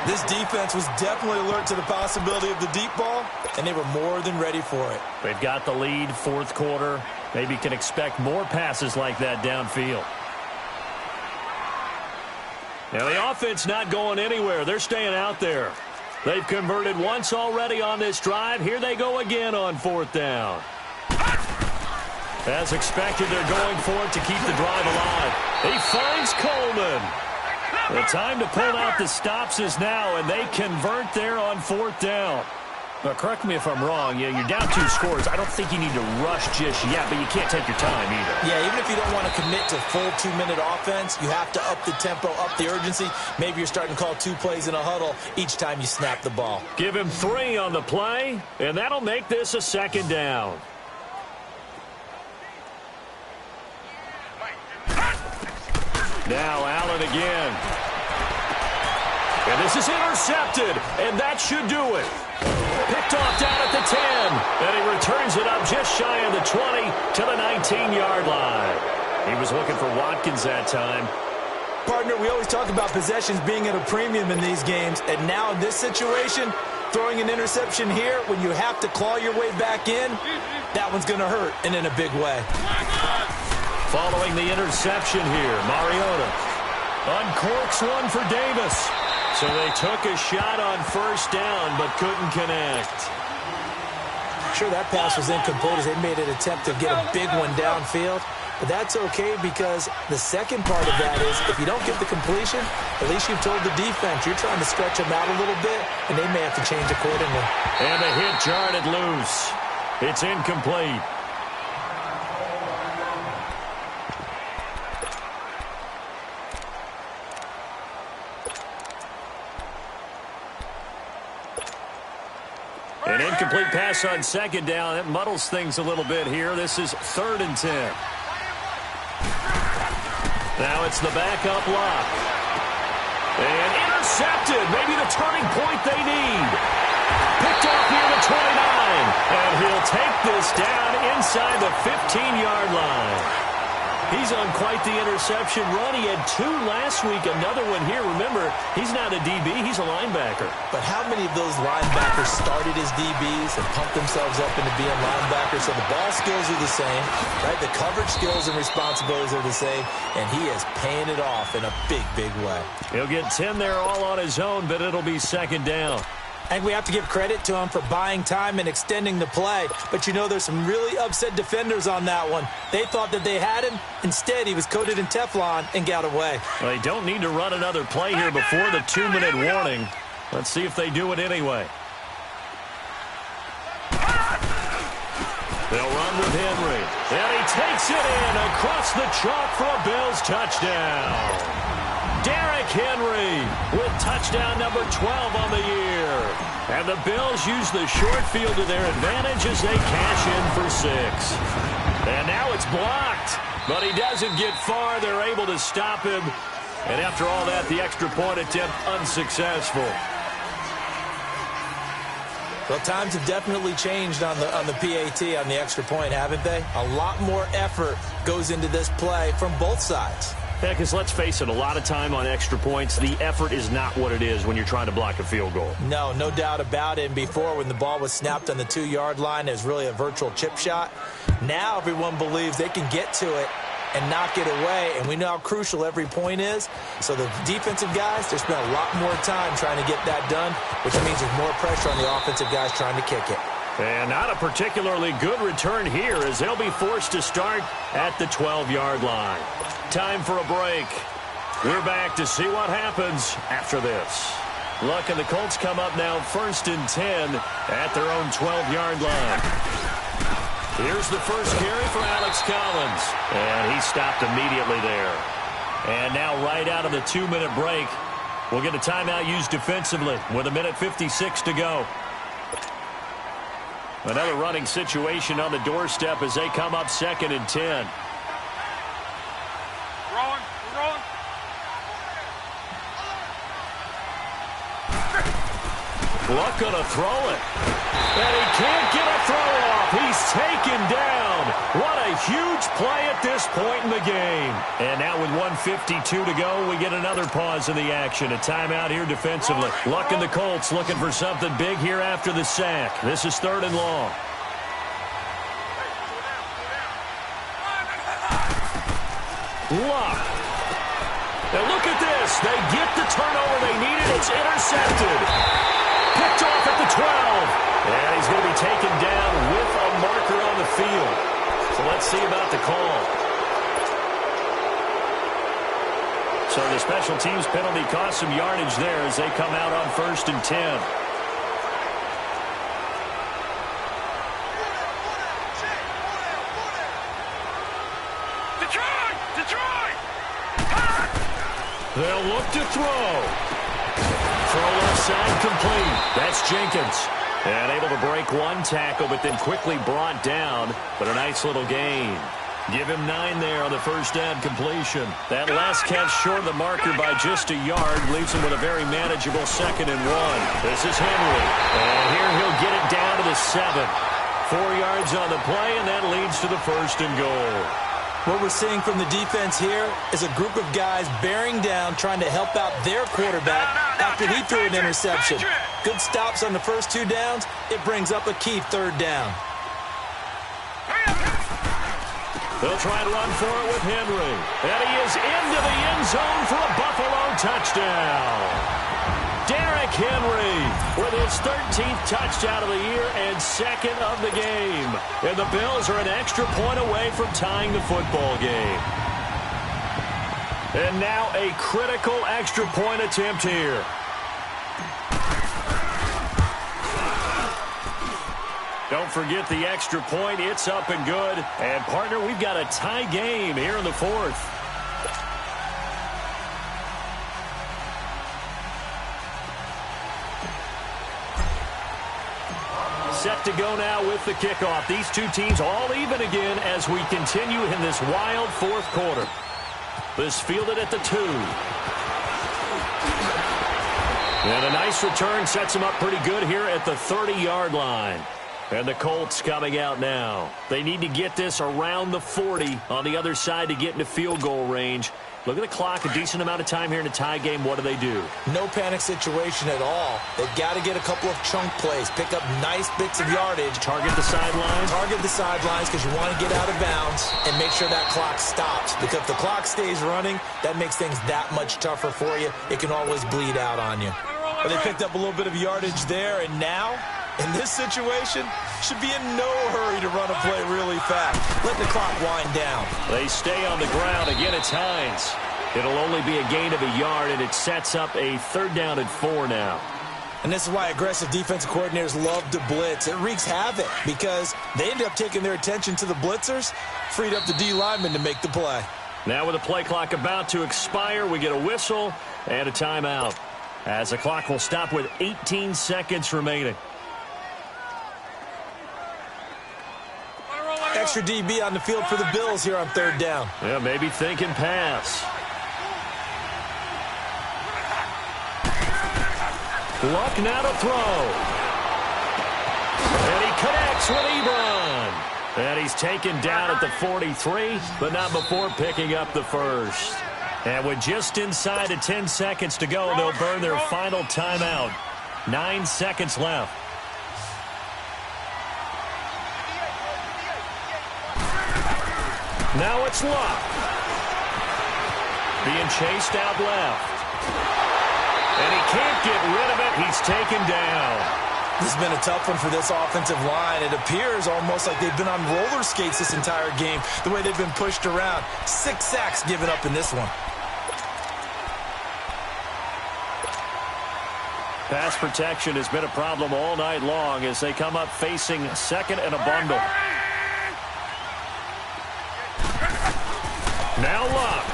This defense was definitely alert to the possibility of the deep ball, and they were more than ready for it. They've got the lead, 4th quarter. Maybe can expect more passes like that downfield. Now the offense not going anywhere. They're staying out there. They've converted once already on this drive. Here they go again on 4th down. As expected, they're going for it to keep the drive alive. He finds Coleman. The time to pull out the stops is now, and they convert there on 4th down. Now, correct me if I'm wrong. Yeah, you're down 2 scores. I don't think you need to rush just yet, but you can't take your time either. Yeah, even if you don't want to commit to full 2-minute offense, you have to up the tempo, up the urgency. Maybe you're starting to call 2 plays in a huddle each time you snap the ball. Give him 3 on the play, and that'll make this a 2nd down. Now Allen again. And this is intercepted, and that should do it. Picked off down at the 10, and he returns it up just shy of the 20 to the 19-yard line. He was looking for Watkins that time. Partner, we always talk about possessions being at a premium in these games, and now in this situation, throwing an interception here when you have to claw your way back in, that one's going to hurt, and in a big way. Following the interception here, Mariota uncorks one for Davis. So they took a shot on 1st down, but couldn't connect. Sure, that pass was incomplete as they made an attempt to get a big one downfield. But that's okay because the second part of that is if you don't get the completion, at least you've told the defense you're trying to stretch them out a little bit, and they may have to change accordingly. And the hit jarred it loose. It's incomplete. An incomplete pass on 2nd down. That muddles things a little bit here. This is 3rd and 10. Now it's the backup lock. And intercepted. Maybe the turning point they need. Picked off near the 29. And he'll take this down inside the 15-yard line. He's on quite the interception run. He had 2 last week, another one here. Remember, he's not a DB, he's a linebacker. But how many of those linebackers started as DBs and pumped themselves up into being linebackers? So the ball skills are the same, right? The coverage skills and responsibilities are the same, and he is paying it off in a big, big way. He'll get 10 there all on his own, but it'll be 2nd down. And we have to give credit to him for buying time and extending the play. But, you know, there's some really upset defenders on that one. They thought that they had him. Instead, he was coated in Teflon and got away. Well, they don't need to run another play here before the 2-minute warning. Let's see if they do it anyway. They'll run with Henry. And he takes it in across the chalk for a Bills touchdown. Derrick Henry with touchdown number 12 on the year. And the Bills use the short field to their advantage as they cash in for 6. And now it's blocked, but he doesn't get far. They're able to stop him. And after all that, the extra point attempt unsuccessful. Well, times have definitely changed on the PAT, on the extra point, haven't they? A lot more effort goes into this play from both sides. Yeah, because let's face it, a lot of time on extra points, the effort is not what it is when you're trying to block a field goal. No doubt about it. And before, when the ball was snapped on the 2-yard line, it was really a virtual chip shot. Now everyone believes they can get to it and knock it away, and we know how crucial every point is. So the defensive guys, they spend a lot more time trying to get that done, which means there's more pressure on the offensive guys trying to kick it. And not a particularly good return here as they'll be forced to start at the 12-yard line. Time for a break. We're back to see what happens after this. Luck and the Colts come up now 1st and 10 at their own 12-yard line. Here's the first carry for Alex Collins. And he stopped immediately there. And now right out of the 2-minute break, we'll get a timeout used defensively with 1:56 to go. Another running situation on the doorstep as they come up 2nd and 10. Luck gonna throw it. And he can't get a throw off. He's taken down. What a huge play at this point in the game. And now with 1:52 to go, we get another pause in the action. A timeout here defensively. Luck and the Colts looking for something big here after the sack. This is 3rd and long. Luck. Now look at this. They get the turnover they needed. It's intercepted. Picked off at the 12. And he's going to be taken down with a marker on the field. So let's see about the call. So the special teams penalty cost some yardage there as they come out on 1st and 10. Detroit! They'll look to throw. Throw left side complete. That's Jenkins. And able to break one tackle, but then quickly brought down. But a nice little gain. Give him 9 there on the first down completion. That last catch short of the marker by just a yard leaves him with a very manageable 2nd and 1. This is Henry. And here he'll get it down to the 7. 4 yards on the play, and that leads to the 1st and goal. What we're seeing from the defense here is a group of guys bearing down, trying to help out their quarterback after he threw an interception. Good stops on the first 2 downs. It brings up a key 3rd down. They'll try to run for it with Henry. And he is into the end zone for a Buffalo touchdown. Derrick Henry with his 13th touchdown of the year and 2nd of the game. And the Bills are an extra point away from tying the football game. And now a critical extra point attempt here. Don't forget the extra point. It's up and good. And, partner, we've got a tie game here in the 4th. Set to go now with the kickoff. These two teams all even again as we continue in this wild 4th quarter. This fielded at the 2. And a nice return sets them up pretty good here at the 30-yard line. And the Colts coming out now. They need to get this around the 40 on the other side to get into field goal range. Look at the clock, a decent amount of time here in a tie game. What do? No panic situation at all. They've got to get a couple of chunk plays, pick up nice bits of yardage. Target the sidelines? Target the sidelines because you want to get out of bounds and make sure that clock stops. Because if the clock stays running, that makes things that much tougher for you. It can always bleed out on you. But they picked up a little bit of yardage there, and now, in this situation, should be in no hurry to run a play really fast. Let the clock wind down. They stay on the ground. Again, it's Hines. It'll only be a gain of a yard, and it sets up a 3rd down and 4 now. And this is why aggressive defensive coordinators love to blitz. It wreaks havoc because they end up taking their attention to the blitzers, freed up the D lineman to make the play. Now with the play clock about to expire, we get a whistle and a timeout. As the clock will stop with 18 seconds remaining. Extra DB on the field for the Bills here on 3rd down. Yeah, maybe thinking pass. Luck now to throw. And he connects with Ebron. And he's taken down at the 43, but not before picking up the 1st. And with just inside of 10 seconds to go, they'll burn their final timeout. 9 seconds left. Now it's Luck. Being chased out left. And he can't get rid of it. He's taken down. This has been a tough one for this offensive line. It appears almost like they've been on roller skates this entire game, the way they've been pushed around. 6 sacks given up in this one. Pass protection has been a problem all night long as they come up facing second and a bundle. Now Luck.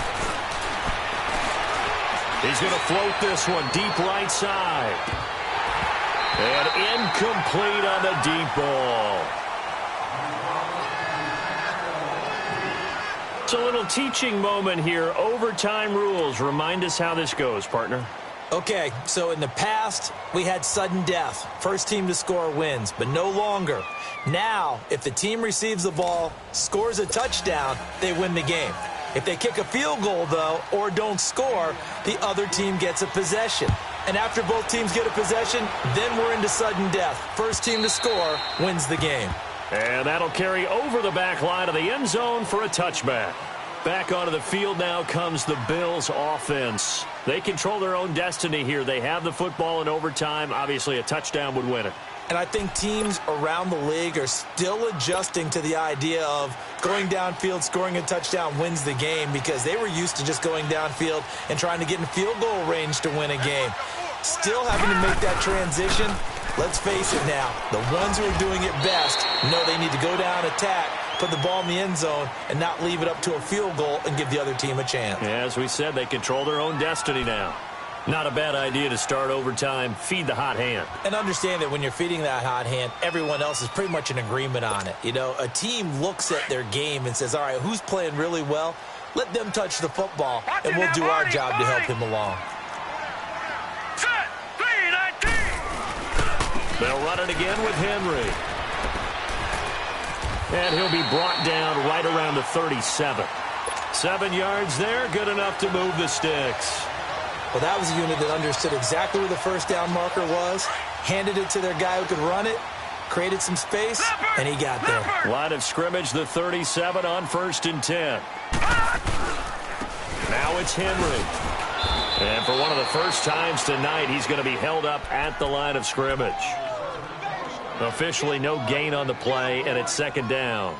He's going to float this one deep right side. And incomplete on the deep ball. It's a little teaching moment here. Overtime rules. Remind us how this goes, partner. Okay, so in the past, we had sudden death. First team to score wins, but no longer. Now, if the team receives the ball, scores a touchdown, they win the game. If they kick a field goal, though, or don't score, the other team gets a possession. And after both teams get a possession, then we're into sudden death. First team to score wins the game. And that'll carry over the back line of the end zone for a touchback. Back onto the field now comes the Bills offense. They control their own destiny here. They have the football in overtime. Obviously, a touchdown would win it. And I think teams around the league are still adjusting to the idea of going downfield, scoring a touchdown wins the game, because they were used to just going downfield and trying to get in field goal range to win a game. Still having to make that transition. Let's face it now, the ones who are doing it best know they need to go down, attack, put the ball in the end zone, and not leave it up to a field goal and give the other team a chance. Yeah, as we said, they control their own destiny now. Not a bad idea to start overtime. Feed the hot hand. And understand that when you're feeding that hot hand, everyone else is pretty much in agreement on it. You know, a team looks at their game and says, all right, who's playing really well? Let them touch the football, and we'll do our job to help him along. Set. 3-19. They'll run it again with Henry. And he'll be brought down right around the 37. 7 yards there, good enough to move the sticks. Well, that was a unit that understood exactly where the first down marker was, handed it to their guy who could run it, created some space, and he got there. Line of scrimmage, the 37 on 1st and 10. Now it's Henry. And for one of the first times tonight, he's going to be held up at the line of scrimmage. Officially no gain on the play, and it's 2nd down.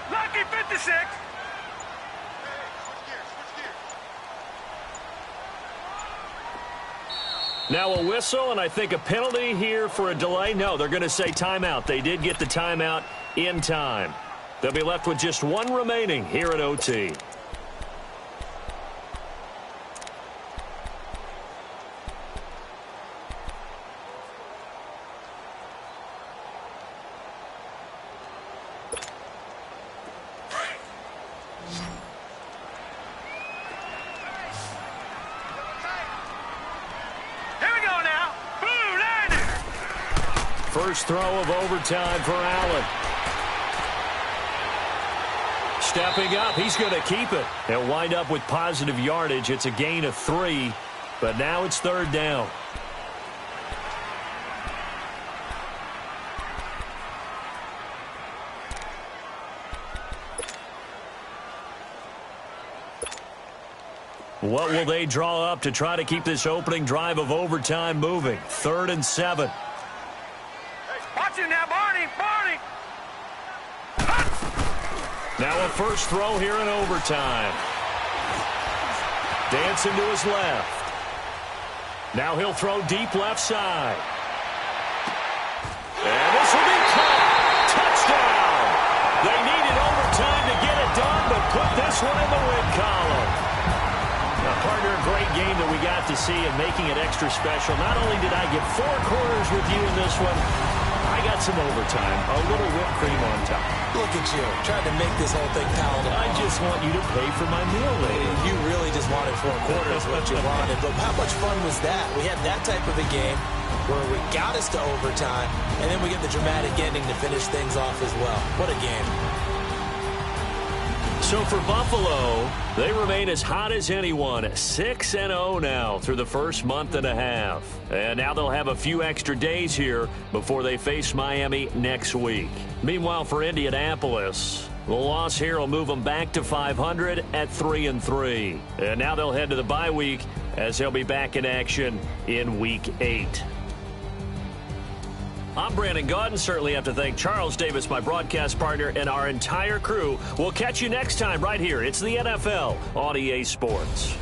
Lucky 56. Now a whistle, and I think a penalty here for a delay. No, they're going to say timeout. They did get the timeout in time. They'll be left with just one remaining here at OT. First throw of overtime for Allen. Stepping up, he's going to keep it. They'll wind up with positive yardage. It's a gain of 3, but now it's 3rd down. What will they draw up to try to keep this opening drive of overtime moving? 3rd and 7. Watch it now, Barney. Now a first throw here in overtime. Dancing to his left. Now he'll throw deep left side. And this will be caught. Touchdown. They needed overtime to get it done, but put this one in the win column. to see, and making it extra special. Not only did I get 4 quarters with you in this one, I got some overtime, a little whipped cream on top. Look at you, trying to make this whole thing palatable. I just want you to pay for my meal later. You really just wanted 4 quarters, what you wanted. But how much fun was that? We had that type of a game where we got us to overtime, and then we get the dramatic ending to finish things off as well. What a game. So for Buffalo, they remain as hot as anyone, 6-0 now through the first month and a half. And now they'll have a few extra days here before they face Miami next week. Meanwhile, for Indianapolis, the loss here will move them back to 500 at 3-3. And now they'll head to the bye week as they'll be back in action in Week 8. I'm Brandon Gaudin. Certainly have to thank Charles Davis, my broadcast partner, and our entire crew. We'll catch you next time right here. It's the NFL on EA Sports.